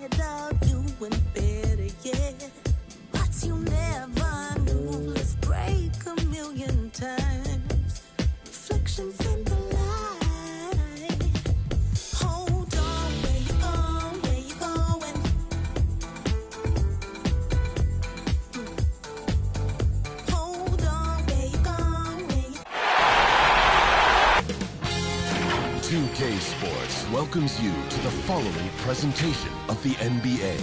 ahead of you and better yet, but you never knew. Let's break a million times. Reflections in the light. Hold on, where you going? Where you going? Hold on, where you going? Where you 2K Sports welcomes you to the following presentation of the NBA.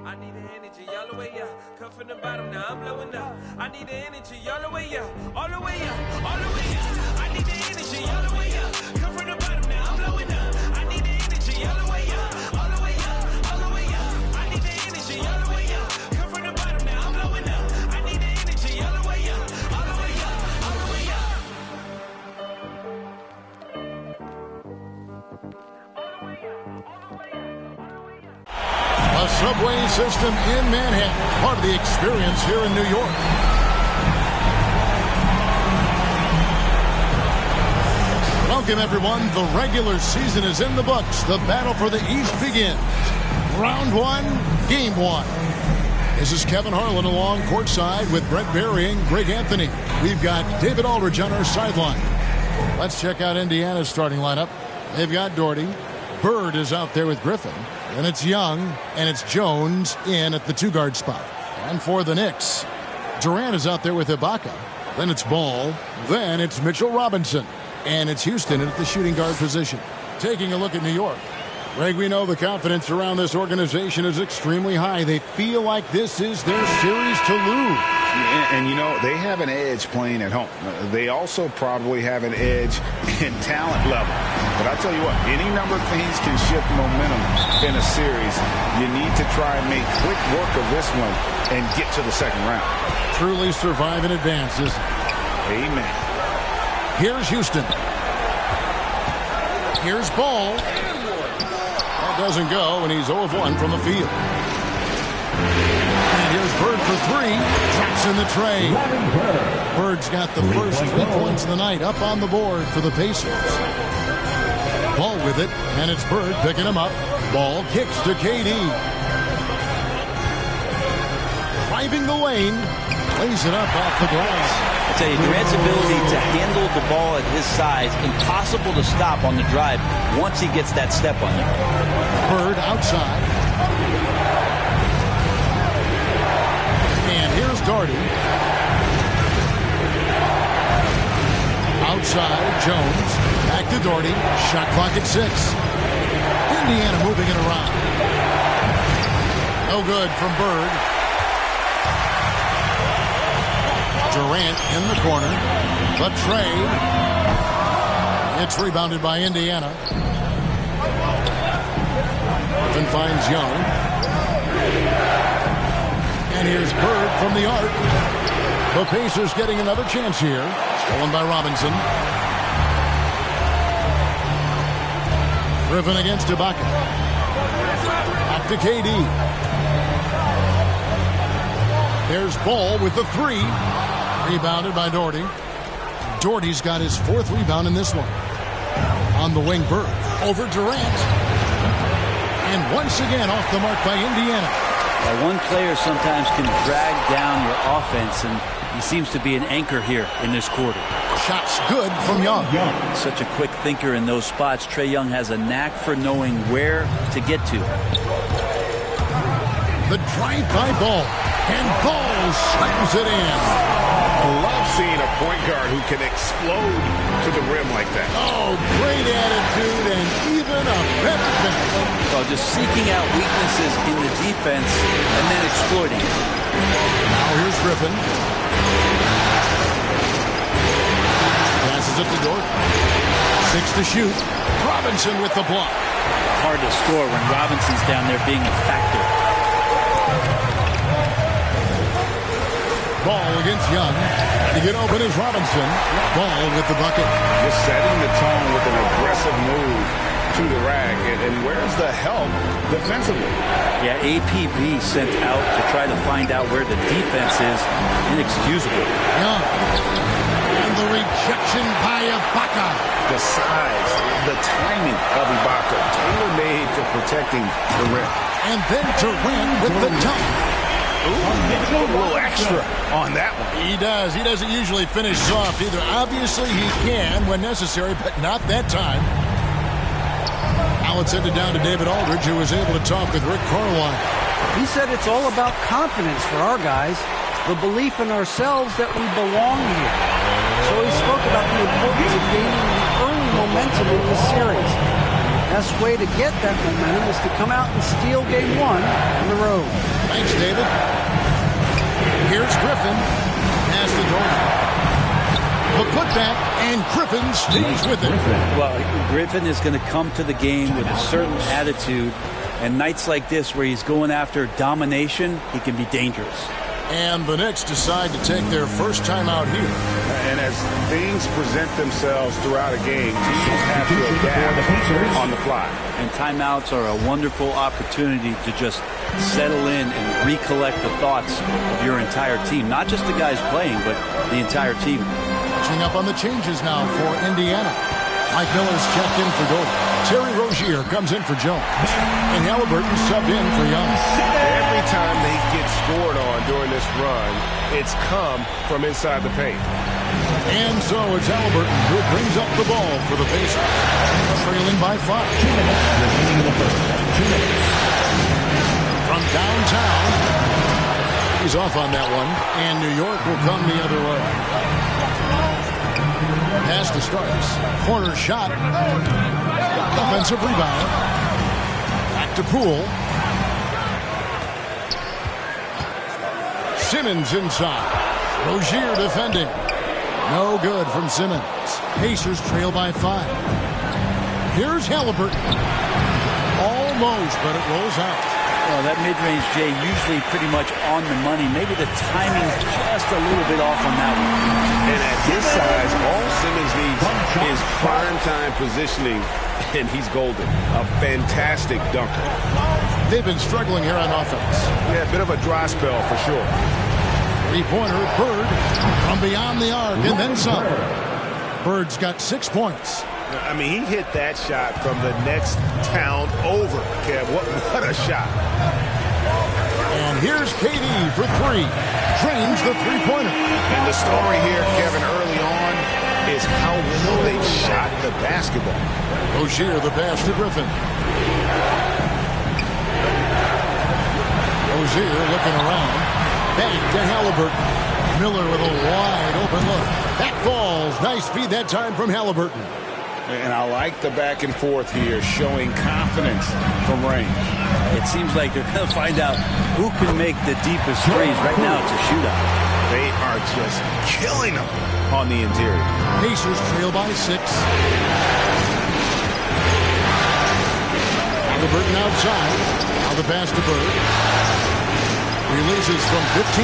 I need the energy all the way up. Come from the bottom, now I'm blowing up. I need the energy all the way up. All the way up, all the way up. I need the energy all the way up. Come from the bottom, now I'm blowing up. I need the energy all the way up. All the way up, all the way up. I need the energy all the way up. Come from the bottom, now I'm blowing up. I need the energy all the way up. All the way up, all the way up. A subway system in Manhattan, part of the experience here in New York. Welcome, everyone. The regular season is in the books. The battle for the East begins. Round one, game one. This is Kevin Harlan along courtside with Brett Berry and Greg Anthony. We've got David Aldridge on our sideline. Let's check out Indiana's starting lineup. They've got Doherty. Bird is out there with Griffin. Then it's Young, and it's Jones in at the two-guard spot. And for the Knicks, Durant is out there with Ibaka. Then it's Ball. Then it's Mitchell Robinson. And it's Houston at the shooting guard position. Taking a look at New York. Greg, we know the confidence around this organization is extremely high. They feel like this is their series to lose. And, you know, they have an edge playing at home. They also probably have an edge in talent level. But I'll tell you what, any number of things can shift momentum in a series. You need to try and make quick work of this one and get to the second round. Truly survive in advance, isn't it? Amen. Here's Houston. Here's Ball. That doesn't go, and he's 0 of 1 from the field. And here's Bird for three. Drops in the tray. Bird's got the first 3 points of the night up on the board for the Pacers. Ball with it, and it's Bird picking him up. Ball kicks to KD. Driving the lane. Lays it up off the glass. I tell you, Durant's ability to handle the ball at his size, impossible to stop on the drive once he gets that step on him. Bird outside. And here's Doherty. Outside, Jones. Back to Doherty. Shot clock at 6. Indiana moving it around. No good from Bird. Durant in the corner. The trade. It's rebounded by Indiana. Martin finds Young. And here's Bird from the arc. The Pacers getting another chance here. Stolen by Robinson. Griffin against Ibaka. Back to KD. There's Ball with the three. Rebounded by Doherty. Doherty's got his 4th rebound in this one. On the wing, Bird. Over Durant. And once again off the mark by Indiana. One player sometimes can drag down your offense, and he seems to be an anchor here in this quarter. Shots good from Young. Such a quick thinker in those spots. Trae Young has a knack for knowing where to get to. The drive by Ball. And Ball slams it in. I love seeing a point guard who can explode to the rim like that. Oh, great attitude and even a better finish. Well, just seeking out weaknesses in the defense and then exploiting it. Now here's Griffin. Passes it to Doherty. 6 to shoot. Robinson with the block. Hard to score when Robinson's down there being a factor. Ball against Young. To get open is Robinson. Ball with the bucket. Just setting the tone with an aggressive move to the rack. And where's the help defensively? Yeah, APB sent out to try to find out where the defense is. Inexcusable. Young. And the rejection deflection by Ibaka. The size, the timing of Ibaka, tailor-made for protecting the rim. And then Durant with the dunk. Ooh, a little extra on that one. He does. He doesn't usually finish soft either. Obviously, he can when necessary, but not that time. Now it's ended down to David Aldridge, who was able to talk with Rick Carlisle. He said it's all about confidence for our guys, the belief in ourselves that we belong here. So he spoke about the importance of gaining the early momentum in this series. The best way to get that momentum is to come out and steal game one on the road. Thanks, David. Here's Griffin. Pass to Dorman. The putback, and Griffin stays with it. Well, Griffin is going to come to the game with a certain attitude, and nights like this where he's going after domination, he can be dangerous. And the Knicks decide to take their first time out here. And as things present themselves throughout a game, teams have to adapt on the fly. And timeouts are a wonderful opportunity to just settle in and recollect the thoughts of your entire team. Not just the guys playing, but the entire team. Catching up on the changes now for Indiana. Mike Miller's checked in for Gordon. Terry Rozier comes in for Jones. And Halliburton subbed in for Young. Every time they get scored on during this run, it's come from inside the paint. And so it's Halliburton who brings up the ball for the Pacers. Trailing by 5. 2 minutes remaining in the first. 2 minutes. From downtown. He's off on that one. And New York will come the other way. Pass to Starks. Corner shot. Offensive rebound. Back to Poole. Simmons inside. Rozier defending. No good from Simmons. Pacers trail by 5. Here's Halliburton. Almost, but it rolls out. Well, that mid-range, Jay, usually pretty much on the money. Maybe the timing's just a little bit off on that one. And at his size, all Simmons needs is prime-time positioning, and he's golden. A fantastic dunker. They've been struggling here on offense. Yeah, a bit of a dry spell for sure. Three-pointer, Bird, from beyond the arc, and then some. Bird's got 6 points. I mean, he hit that shot from the next town over, Kev. What a shot. And here's KD for 3. Drains the three-pointer. And the story here, Kevin, early on is how well they've shot the basketball. Rozier, the pass to Griffin. Rozier looking around. Back to Halliburton. Miller with a wide open look. That falls. Nice feed that time from Halliburton. And I like the back and forth here, showing confidence from range. It seems like they're going to find out who can make the deepest threes. Right now, it's a shootout. They are just killing them on the interior. Pacers trail by 6. Halliburton outside. Now the pass to Bird. Releases from 15,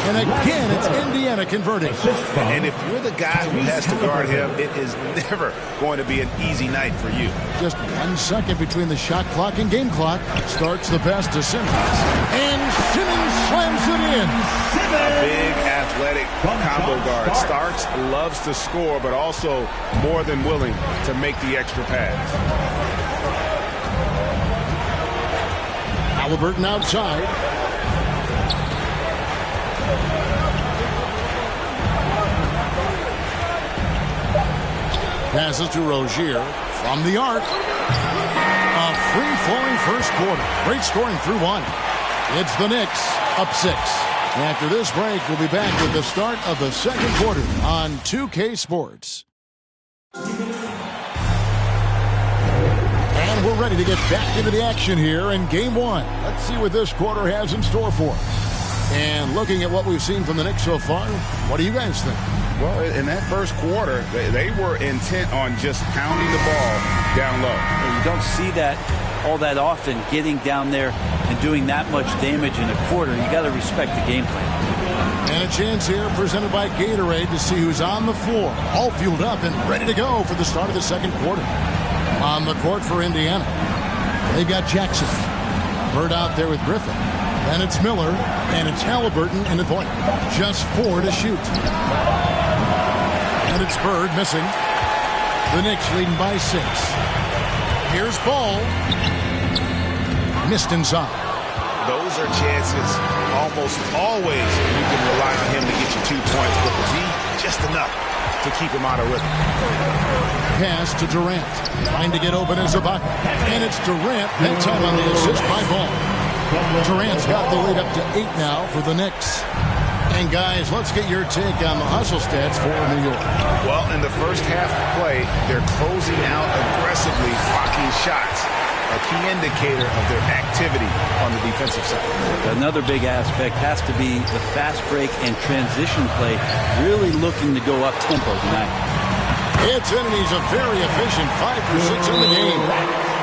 and again it's Indiana converting. And if you're the guy who has to guard him, it is never going to be an easy night for you. Just 1 second between the shot clock and game clock. Starts the pass to Simmons. And Simmons slams it in. A big athletic combo guard. Starks loves to score, but also more than willing to make the extra pass. Halliburton outside. Passes to Rozier from the arc. A free-flowing first quarter. Great scoring through 1. It's the Knicks up 6. After this break, we'll be back with the start of the second quarter on 2K Sports. And we're ready to get back into the action here in Game 1. Let's see what this quarter has in store for us. And looking at what we've seen from the Knicks so far, what do you guys think? Well, in that first quarter, they were intent on just pounding the ball down low. You don't see that all that often, getting down there and doing that much damage in a quarter. You got to respect the game plan. And a chance here presented by Gatorade to see who's on the floor, all fueled up and ready to go for the start of the second quarter. On the court for Indiana, they've got Jackson. Bird out there with Griffin. Then it's Miller, and it's Halliburton in the point. Just 4 to shoot. And And it's Bird missing. The Knicks leading by 6. Here's Ball. Missed inside. Those are chances almost always you can rely on him to get you 2 points, but the D, just enough to keep him out of rhythm. Pass to Durant. Trying to get open as Ibaka. And it's Durant. That time on the assist by Ball. Durant's got the lead up to 8 now for the Knicks. And guys, let's get your take on the hustle stats for New York. Well, in the first half of play, they're closing out aggressively, blocking shots. A key indicator of their activity on the defensive side. Another big aspect has to be the fast break and transition play, really looking to go up tempo tonight. It's in, and he's a very efficient 5 for 6 in the game.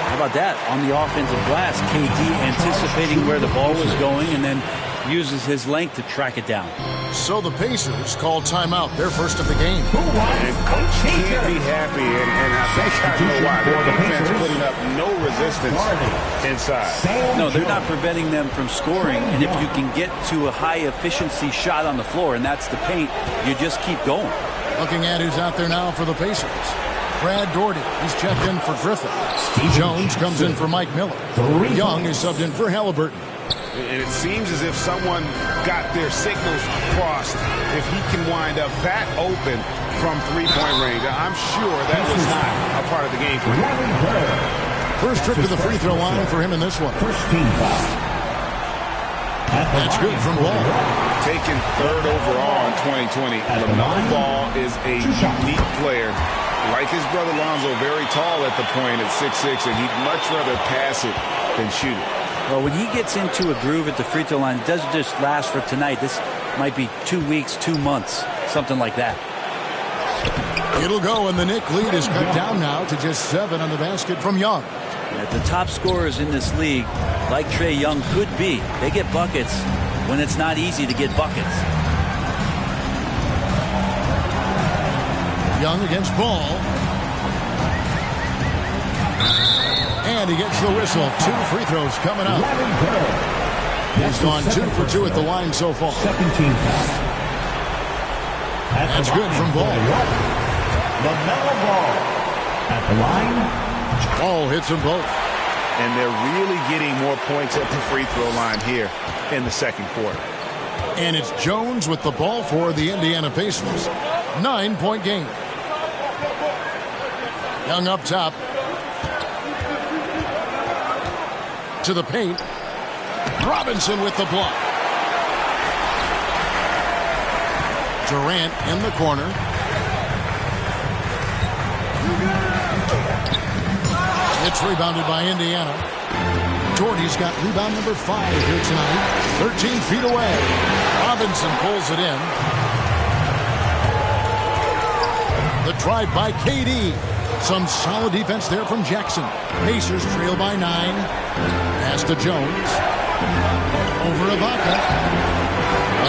How about that? On the offensive glass, KD anticipating where the ball was going and then uses his length to track it down. So the Pacers call timeout, their first of the game. And Coach can't be happy, and I think I know why. Their defense putting up no resistance inside. No, they're not preventing them from scoring, and if you can get to a high-efficiency shot on the floor, and that's the paint, you just keep going. Looking at who's out there now for the Pacers. Brad Daugherty, he's checked in for Griffin. Jones comes in for Mike Miller. Young is subbed in for Halliburton. And it seems as if someone got their signals crossed. If he can wind up that open from three-point range, I'm sure that was not a part of the game plan. First trip to the free throw line for him in this one. First team foul. That's good from Ball. Taken 3rd overall in 2020. LaMelo Ball is a unique player. Like his brother Lonzo, very tall at the point at 6'6", and he'd much rather pass it than shoot it. Well, when he gets into a groove at the free throw line, it doesn't just last for tonight. This might be 2 weeks, 2 months, something like that. It'll go, and the Knicks lead is cut down now to just 7 on the basket from Young. The top scorers in this league, like Trae Young could be, they get buckets when it's not easy to get buckets. Young against Ball. And he gets the whistle. 2 free throws coming up. He's gone 2 for 2 at the line so far. Second team foul. That's good from Ball. LaMelo Ball at the line. Ball hits them both. And they're really getting more points at the free throw line here in the second quarter. And it's Jones with the ball for the Indiana Pacers. 9-point game. Young up top. To the paint. Robinson with the block. Durant in the corner. It's rebounded by Indiana. Jordy's got rebound number 5 here tonight. 13 feet away. Robinson pulls it in. The drive by KD. Some solid defense there from Jackson. Pacers trail by 9. Pass to Jones. Over Ibaka.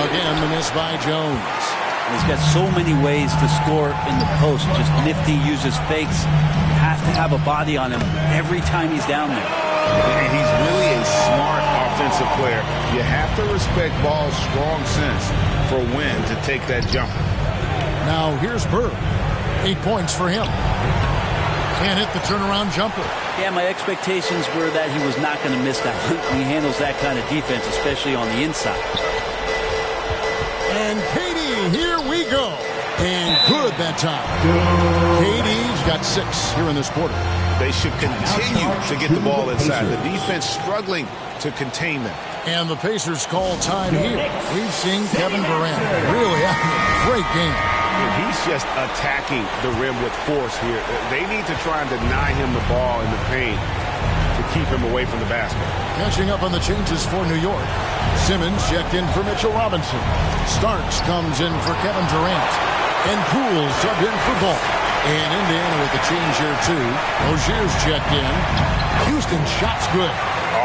Again, the miss by Jones. He's got so many ways to score in the post. Just nifty, uses fakes. You have to have a body on him every time he's down there. And he's really a smart offensive player. You have to respect Ball's strong sense for when to take that jump. Now here's Bird. 8 points for him. Can't hit the turnaround jumper. Yeah, my expectations were that he was not going to miss that. He handles that kind of defense, especially on the inside. And KD, here we go. And good that time. KD's got 6 here in this quarter. They should continue to get the ball inside. The defense struggling to contain them. And the Pacers call time here. We've seen Kevin Durant really having a great game. He's just attacking the rim with force here. They need to try and deny him the ball in the paint to keep him away from the basket. Catching up on the changes for New York. Simmons checked in for Mitchell Robinson. Starks comes in for Kevin Durant. And Poole subbed in for Ball. And Indiana with the change here too. Rozier's checked in. Houston shots good.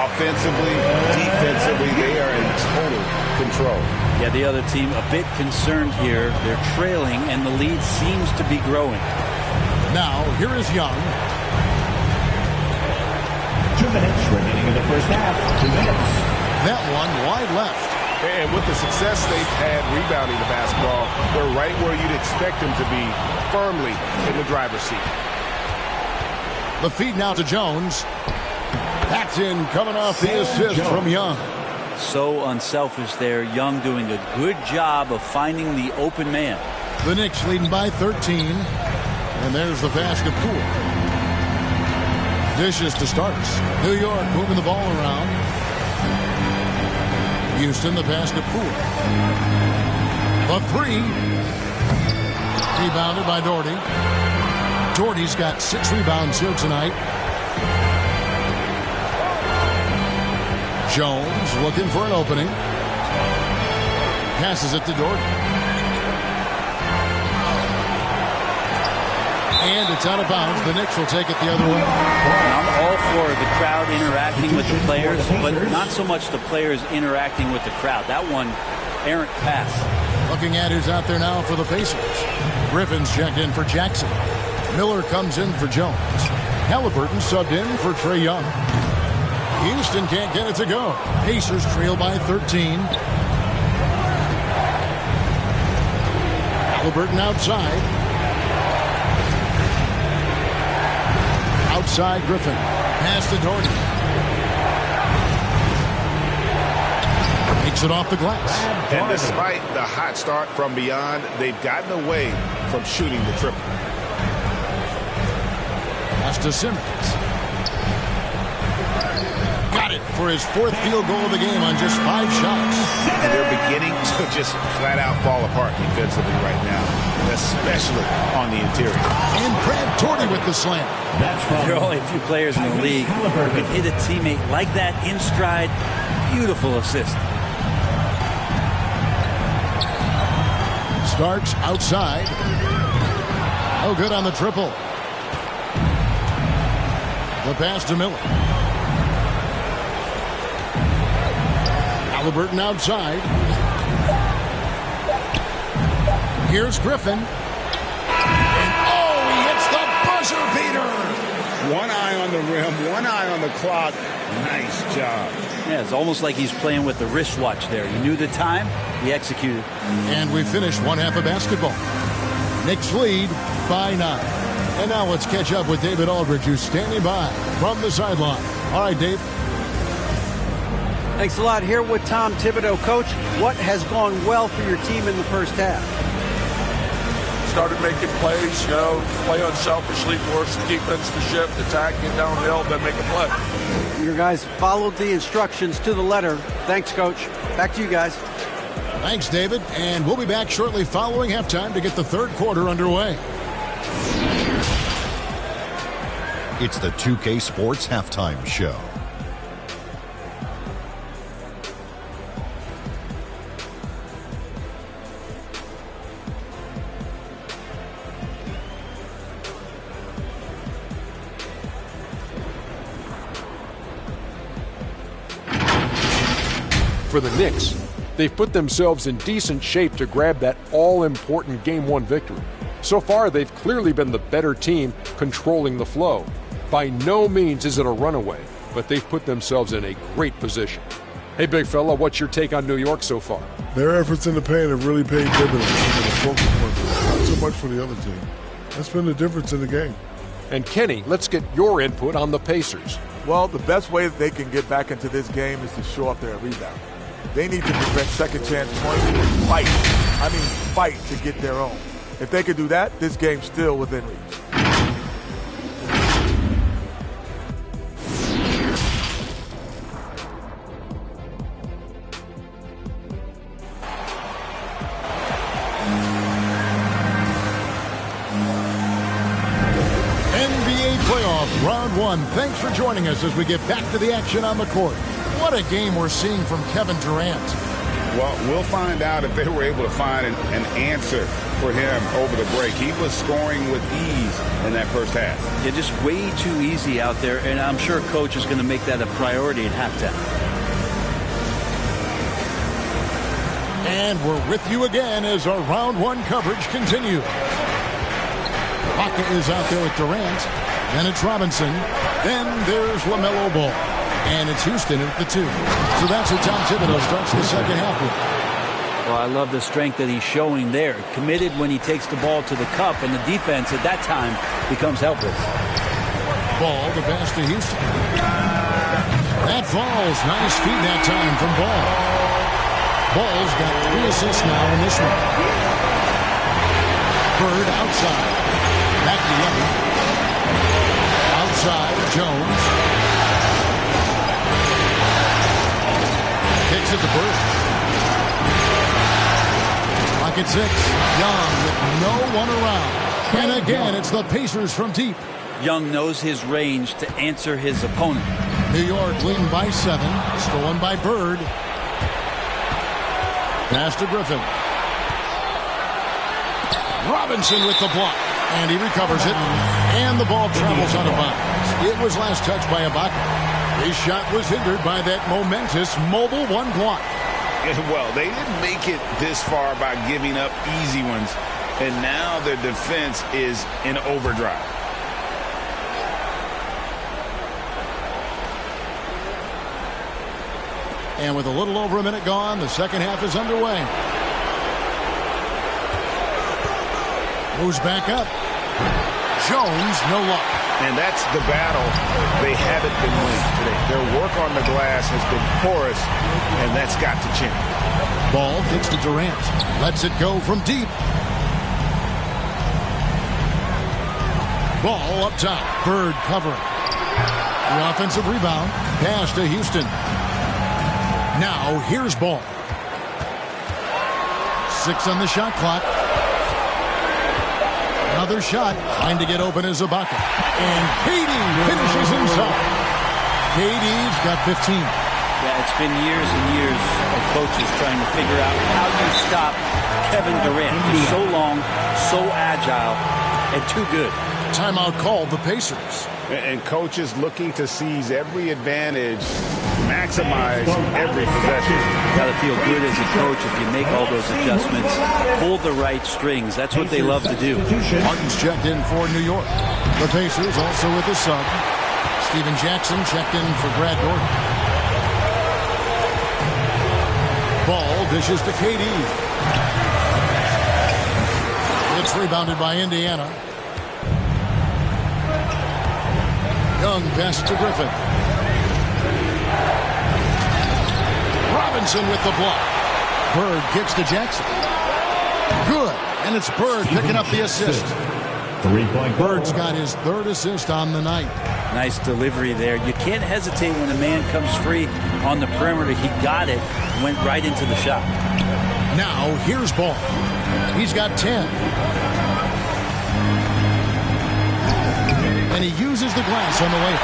Offensively, defensively, they are in total control. Yeah, the other team a bit concerned here. They're trailing, and the lead seems to be growing. Now, here is Young. 2 minutes remaining in the first half. 2 minutes. That one wide left. And with the success they've had rebounding the basketball, they're right where you'd expect them to be, firmly in the driver's seat. The feed now to Jones. That's in, coming off the assist from Young. So unselfish there. Young doing a good job of finding the open man. The Knicks leading by 13. And there's the pass to Poole. Dishes to Starks. New York moving the ball around. Houston, the pass to Poole. The three. Rebounded by Doherty. Doherty's got 6 rebounds here tonight. Jones looking for an opening. Passes it to Doherty. And it's out of bounds. The Knicks will take it the other way. I'm all for the crowd interacting with the players, but not so much the players interacting with the crowd. That one, errant pass. Looking at who's out there now for the Pacers. Griffin's checked in for Jackson. Miller comes in for Jones. Halliburton subbed in for Trae Young. Houston can't get it to go. Pacers trail by 13. Halliburton outside. Outside Griffin. Pass to Doherty. Takes it off the glass. And despite the hot start from beyond, they've gotten away from shooting the triple. Pass to Simmons. Got it for his 4th field goal of the game on just 5 shots. And they're beginning to just flat out fall apart defensively right now, especially on the interior. And Brad Doherty with the slam. There are only a few players in the league who can hit a teammate like that in stride. Beautiful assist. Starks outside. No good on the triple. The pass to Miller. Halliburton outside. Here's Griffin. And he hits the buzzer beater. One eye on the rim, one eye on the clock. Nice job. Yeah, it's almost like he's playing with the wristwatch there. He knew the time, he executed. And we finished one half of basketball. Knicks lead by 9. And now let's catch up with David Aldridge, who's standing by from the sideline. All right, Dave. Thanks a lot. Here with Tom Thibodeau. Coach, what has gone well for your team in the first half? Started making plays, play unselfishly, force the defense to shift, attack, get downhill, then make a play. Your guys followed the instructions to the letter. Thanks, Coach. Back to you guys. Thanks, David. And we'll be back shortly following halftime to get the third quarter underway. It's the 2K Sports Halftime Show. For the Knicks, they've put themselves in decent shape to grab that all-important Game 1 victory. So far, they've clearly been the better team controlling the flow. By no means is it a runaway, but they've put themselves in a great position. Hey, big fella, what's your take on New York so far? Their efforts in the paint have really paid dividends for the focal point. Not so much for the other team. That's been the difference in the game. And Kenny, let's get your input on the Pacers. Well, the best way that they can get back into this game is to show up their rebound. They need to prevent second chance points and fight. I mean, fight to get their own. If they could do that, this game's still within reach. NBA Playoffs Round 1. Thanks for joining us as we get back to the action on the court. What a game we're seeing from Kevin Durant. Well, we'll find out if they were able to find an answer for him over the break. He was scoring with ease in that first half. Yeah, just way too easy out there, and I'm sure Coach is going to make that a priority at halftime. And we're with you again as our Round 1 coverage continues. Baca is out there with Durant. Then it's Robinson. Then there's LaMelo Ball. And it's Houston at the 2. So that's what Tom Thibodeau starts the second half with. Well, I love the strength that he's showing there. Committed when he takes the ball to the cup, and the defense at that time becomes helpless. Ball, the pass to Houston. That falls. Nice feed that time from Ball. Ball's got 3 assists now in this one. Bird outside. Back to Young. Outside, Jones. Kicks it to Bird. Clock at 6. Young with no one around. And again, it's the Pacers from deep. Young knows his range to answer his opponent. New York leading by 7. Stolen by Bird. Pass to Griffin. Robinson with the block. And he recovers it. And the ball travels out of bounds. It was last touched by Ibaka. His shot was hindered by that momentous mobile 1 block. Well, they didn't make it this far by giving up easy ones. And now their defense is in overdrive. And with a little over a minute gone, the second half is underway. Moves back up. Jones, no luck. And that's the battle they haven't been winning today. Their work on the glass has been porous, and that's got to change. Ball kicks to Durant. Lets it go from deep. Ball up top. Bird covering. The offensive rebound. Pass to Houston. Now here's Ball. 6 on the shot clock. Another shot. Trying to get open is Ibaka. And KD finishes inside. KD's got 15. Yeah, it's been years and years of coaches trying to figure out how you stop Kevin Durant. He's so long, so agile, and too good. Timeout called the Pacers. And coaches looking to seize every advantage, maximize every possession. Got to feel good as a coach if you make all those adjustments, pull the right strings. That's what they love to do. Martin's checked in for New York. The Pacers also with a sub. Steven Jackson checked in for Brad Gordon. Ball dishes to KD. It's rebounded by Indiana. Young pass to Griffin. Robinson with the block. Bird kicks to Jackson. Good. And it's Bird picking up the assist. Bird's got his 3rd assist on the night. Nice delivery there. You can't hesitate when a man comes free on the perimeter. He got it, went right into the shot. Now here's Ball. He's got 10. And he uses the glass on the way.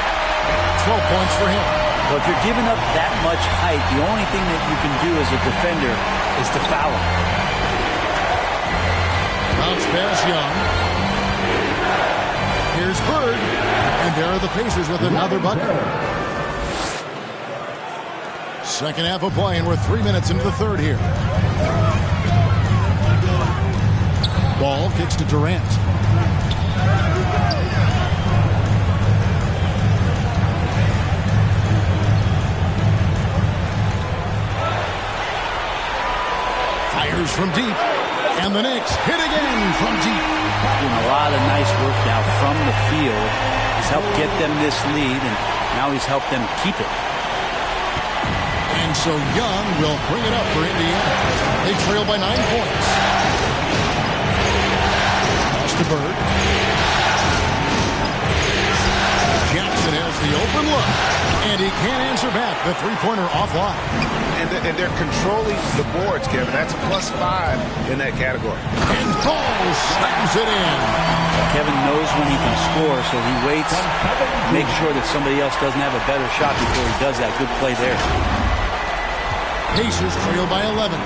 12 points for him. Well, if you're giving up that much height, the only thing that you can do as a defender is to foul him. Bounce pass Young. Here's Bird. And there are the Pacers with another bucket. Second half of play, and we're 3 minutes into the third here. Ball kicks to Durant. Fires from deep. And the Knicks hit again from deep. Doing a lot of nice work now from the field. He's helped get them this lead, and now he's helped them keep it. And so Young will bring it up for Indiana. They trail by 9 points. Pass to Bird. Jackson has the open look. And he can't answer back. The three-pointer offline. And they're controlling the boards, Kevin. That's a +5 in that category. And Ball slams it in. Kevin knows when he can score, so he waits, makes sure that somebody else doesn't have a better shot before he does that. Good play there. Pacers trail by 11.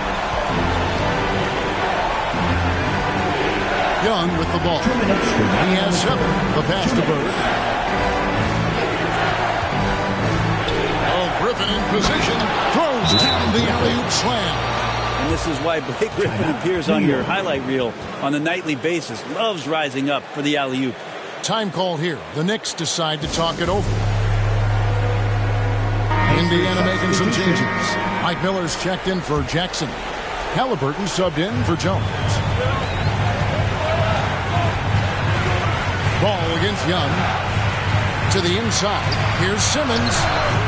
Young with the ball. He has 7. The pass to Bird. Griffin in position, throws down the alley-oop slam. And this is why Blake Griffin appears on your highlight reel on a nightly basis. Loves rising up for the alley-oop. Time called here. The Knicks decide to talk it over. Indiana making some changes. Mike Miller's checked in for Jackson. Halliburton subbed in for Jones. Ball against Young. To the inside. Here's Simmons.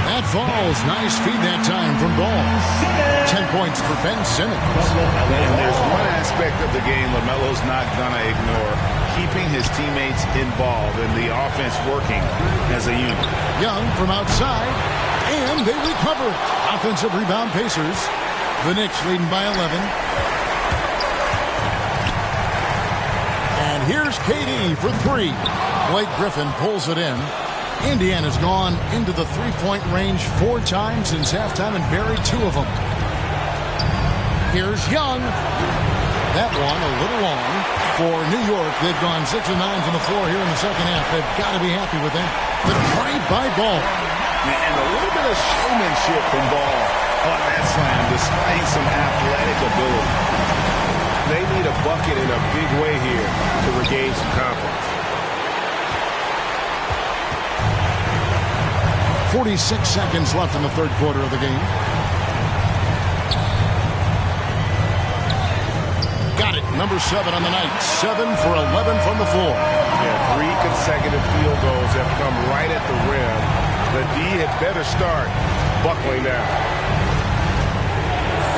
That falls. Nice feed that time from Ball. 10 points for Ben Simmons. And there's one aspect of the game LaMelo's not going to ignore. Keeping his teammates involved and the offense working as a unit. Young from outside. And they recover it. Offensive rebound Pacers. The Knicks leading by 11. And here's KD for 3. Blake Griffin pulls it in. Indiana's gone into the three-point range 4 times since halftime and buried 2 of them. Here's Young. That one a little long for New York. They've gone 6 of 9 from the floor here in the second half. They've got to be happy with that. The drive by Ball. And a little bit of showmanship from Ball on that slam, displaying some athletic ability. They need a bucket in a big way here to regain some confidence. 46 seconds left in the third quarter of the game. Got it. Number 7 on the night. 7 for 11 from the floor. Yeah, 3 consecutive field goals have come right at the rim. The D had better start buckling down.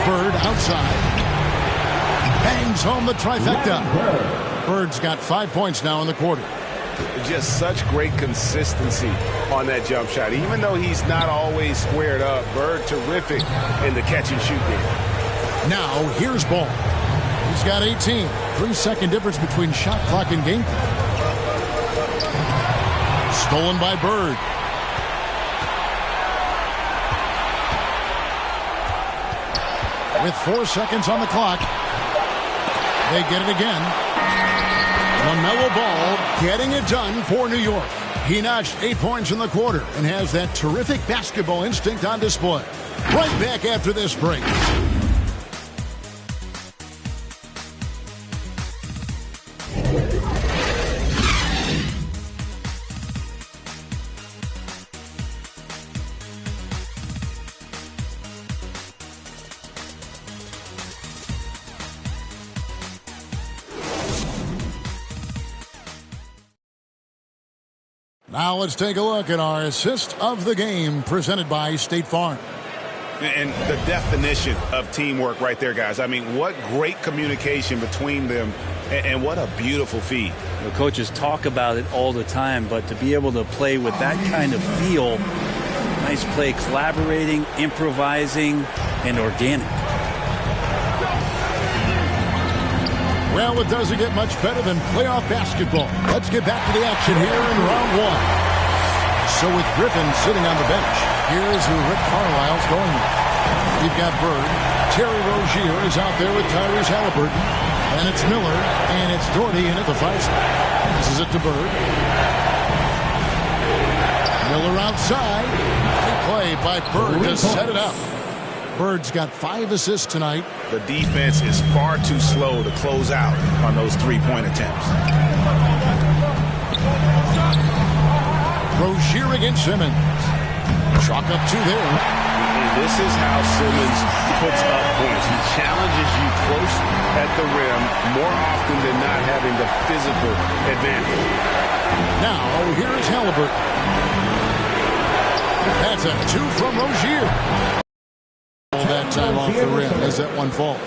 Bird outside. Bangs home the trifecta. Bird's got 5 points now in the quarter. Just such great consistency on that jump shot. Even though he's not always squared up, Bird terrific in the catch and shoot game. Now here's Ball. He's got 18. 3-second difference between shot clock and game clock. Stolen by Bird. With 4 seconds on the clock, they get it again. LaMelo Ball getting it done for New York. He notched 8 points in the quarter and has that terrific basketball instinct on display. Right back after this break. Now let's take a look at our assist of the game presented by State Farm. And the definition of teamwork right there, guys. I mean, what great communication between them, and what a beautiful feed. The coaches talk about it all the time, but to be able to play with that kind of feel, nice play, collaborating, improvising, and organic. Well, it doesn't get much better than playoff basketball. Let's get back to the action here in round 1. So with Griffin sitting on the bench, here's who Rick Carlisle's going with. We've got Bird. Terry Rozier is out there with Tyrese Halliburton. And it's Miller, and it's Doherty in at the 5 spot. This is it to Bird. Miller outside. Big play by Bird to set it up. Bird's got 5 assists tonight. The defense is far too slow to close out on those three-point attempts. Rozier against Simmons. Chalk up 2 there. And this is how Simmons puts up points. He challenges you close at the rim more often than not, having the physical advantage. Now, here's Halliburton. That's a 2 from Rozier. That time off the rim as that one falls.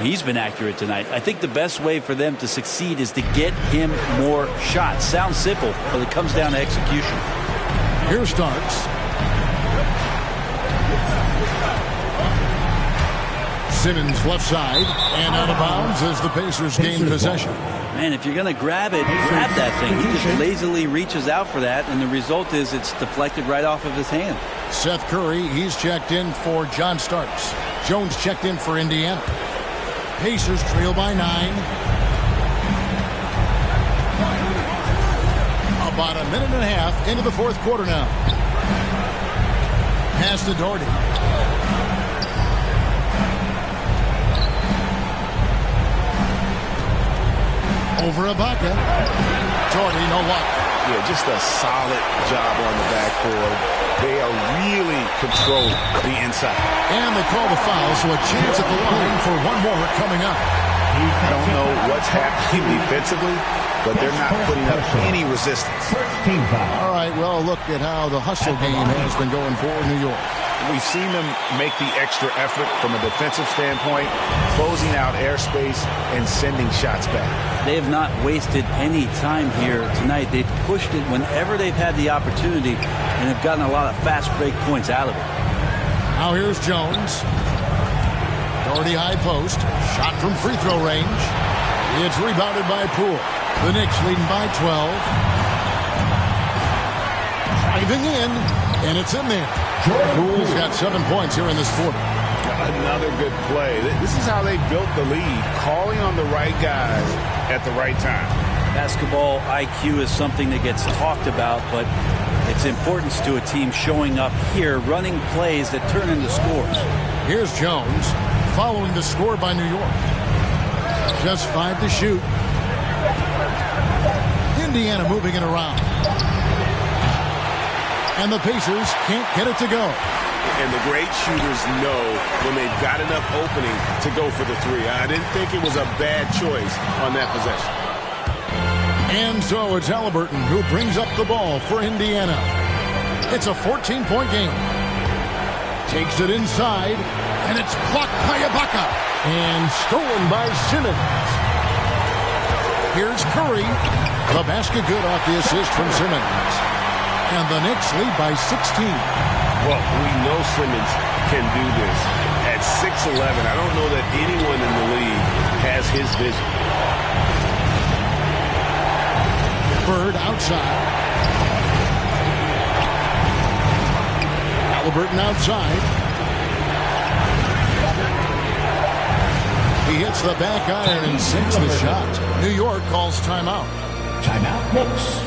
He's been accurate tonight. I think the best way for them to succeed is to get him more shots. Sounds simple, but it comes down to execution. Here Starks. Simmons left side and out of bounds as the Pacers gain possession. Man, if you're going to grab it, grab that thing. He just lazily reaches out for that, and the result is it's deflected right off of his hand. Seth Curry, he's checked in for John Starks. Jones checked in for Indiana. Pacers trail by 9. About a minute and a half into the fourth quarter now. Pass to Doherty. Over Ibaka. Doherty, no luck. Yeah, just a solid job on the backboard. They are really controlling the inside. And they call the foul, so a chance at the line for one more coming up. I don't know what's happening defensively, but they're not putting up any resistance. All right, well, look at how the hustle game has been going for New York. We've seen them make the extra effort from a defensive standpoint, closing out airspace and sending shots back. They have not wasted any time here tonight. They've pushed it whenever they've had the opportunity and have gotten a lot of fast break points out of it. Now here's Jones. Doherty high post. Shot from free throw range. It's rebounded by Poole. The Knicks leading by 12. Driving in, and it's in there. Poole's got 7 points here in this quarter. Another good play. This is how they built the lead, calling on the right guys at the right time. Basketball IQ is something that gets talked about, but its importance to a team showing up here, running plays that turn into scores. Here's Jones, following the score by New York. Just 5 to shoot. Indiana moving it around. And the Pacers can't get it to go. And the great shooters know when they've got enough opening to go for the three. I didn't think it was a bad choice on that possession. And so it's Halliburton who brings up the ball for Indiana. It's a 14-point game. Takes it inside, and it's blocked by Ibaka. And stolen by Simmons. Here's Curry. The basket good off the assist from Simmons. And the Knicks lead by 16. Well, we know Simmons can do this. At 6'11", I don't know that anyone in the league has his vision. Bird outside. Halliburton outside. He hits the back iron and sinks the shot. New York calls timeout. Timeout, Knicks.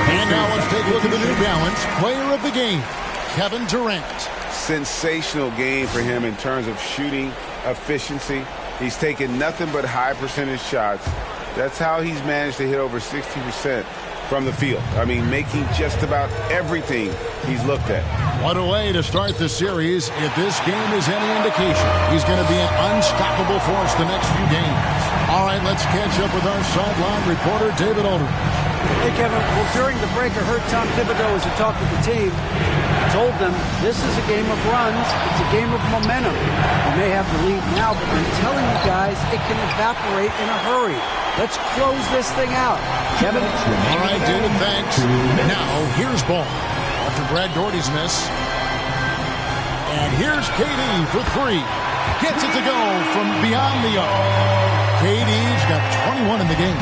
And now let's take a look at the New Balance player of the game, Kevin Durant. Sensational game for him in terms of shooting efficiency. He's taken nothing but high percentage shots. That's how he's managed to hit over 60% from the field. I mean, making just about everything he's looked at. What a way to start the series. If this game is any indication, he's going to be an unstoppable force the next few games. All right, let's catch up with our sideline reporter, David Aldridge. Hey, Kevin. Well, during the break, I heard Tom Thibodeau, as he talked with the team, told them this is a game of runs. It's a game of momentum. We may have the lead now, but I'm telling you guys, it can evaporate in a hurry. Let's close this thing out. Kevin? All right, David, thanks. Now, here's ball. After Brad Doherty's miss. And here's KD for three. Gets it to go from beyond the arc. KD's got 21 in the game.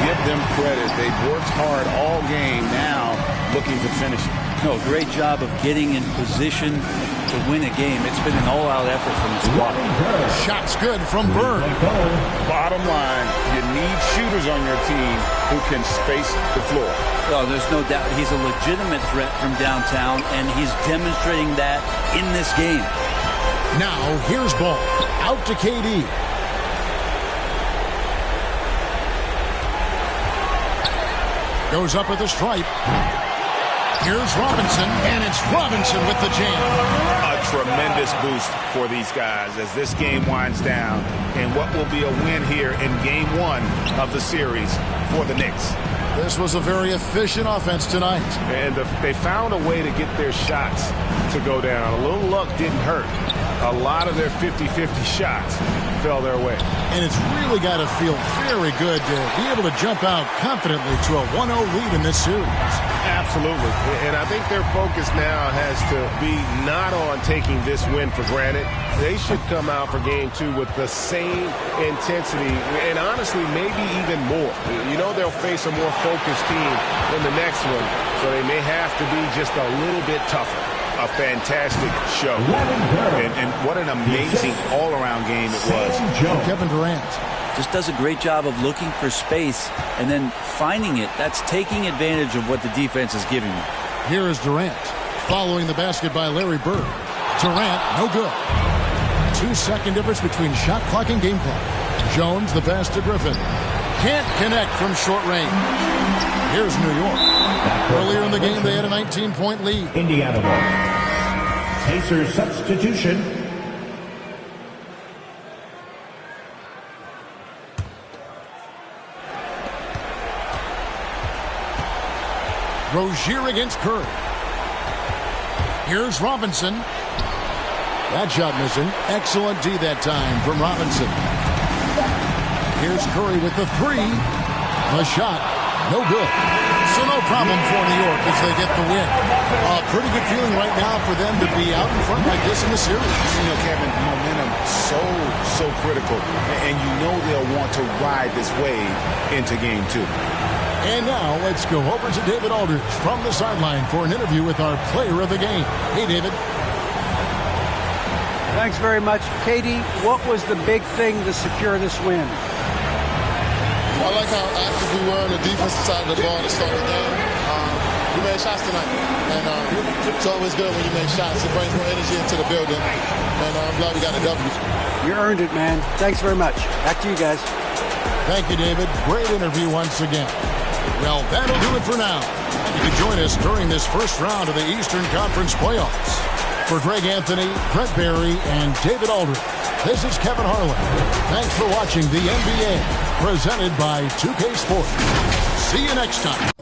Give them credit. They've worked hard all game, now looking to finish it. No, great job of getting in position to win a game. It's been an all-out effort from the squad. Shots good from Bird. Bottom line, you need shooters on your team who can space the floor. Oh, there's no doubt he's a legitimate threat from downtown, and he's demonstrating that in this game. Now, here's ball. Out to KD. Goes up with a stripe. Here's Robinson, and it's Robinson with the jam. A tremendous boost for these guys as this game winds down, and what will be a win here in Game 1 of the series for the Knicks. This was a very efficient offense tonight. And they found a way to get their shots to go down. A little luck didn't hurt. A lot of their 50-50 shots fell their way. And it's really got to feel very good to be able to jump out confidently to a 1-0 lead in this series. Absolutely. And I think their focus now has to be not on taking this win for granted. They should come out for Game 2 with the same intensity and honestly maybe even more. You know they'll face a more focused team in the next one, so they may have to be just a little bit tougher. A fantastic show. And what an amazing all-around game it was. Kevin Durant just does a great job of looking for space and then finding it. That's taking advantage of what the defense is giving you. Here is Durant following the basket by Larry Bird. Durant, no good. 2 2-second difference between shot clock and game clock. Jones, the pass to Griffin. Can't connect from short range. Here's New York. Earlier in the game, they had a 19-point lead. Indiana ball. Pacers substitution. Rozier against Curry. Here's Robinson. That shot missing. Excellent D that time from Robinson. Here's Curry with the three. The shot, no good. So no problem for New York as they get the win. A pretty good feeling right now for them to be out in front like this in the series. You know, Kevin, momentum so critical. And you know they'll want to ride this wave into game 2. And now let's go over to David Aldridge from the sideline for an interview with our player of the game. Hey, David. Thanks very much. Katie, what was the big thing to secure this win? I like how active we were on the defensive side of the ball to start the game. We made shots tonight, and it's always good when you make shots. It brings more energy into the building, and I'm glad we got a W. You earned it, man. Thanks very much. Back to you guys. Thank you, David. Great interview once again. Well, that'll do it for now. You can join us during this first round of the Eastern Conference Playoffs. For Greg Anthony, Brett Barry, and David Aldridge, this is Kevin Harlan. Thanks for watching the NBA, presented by 2K Sports. See you next time.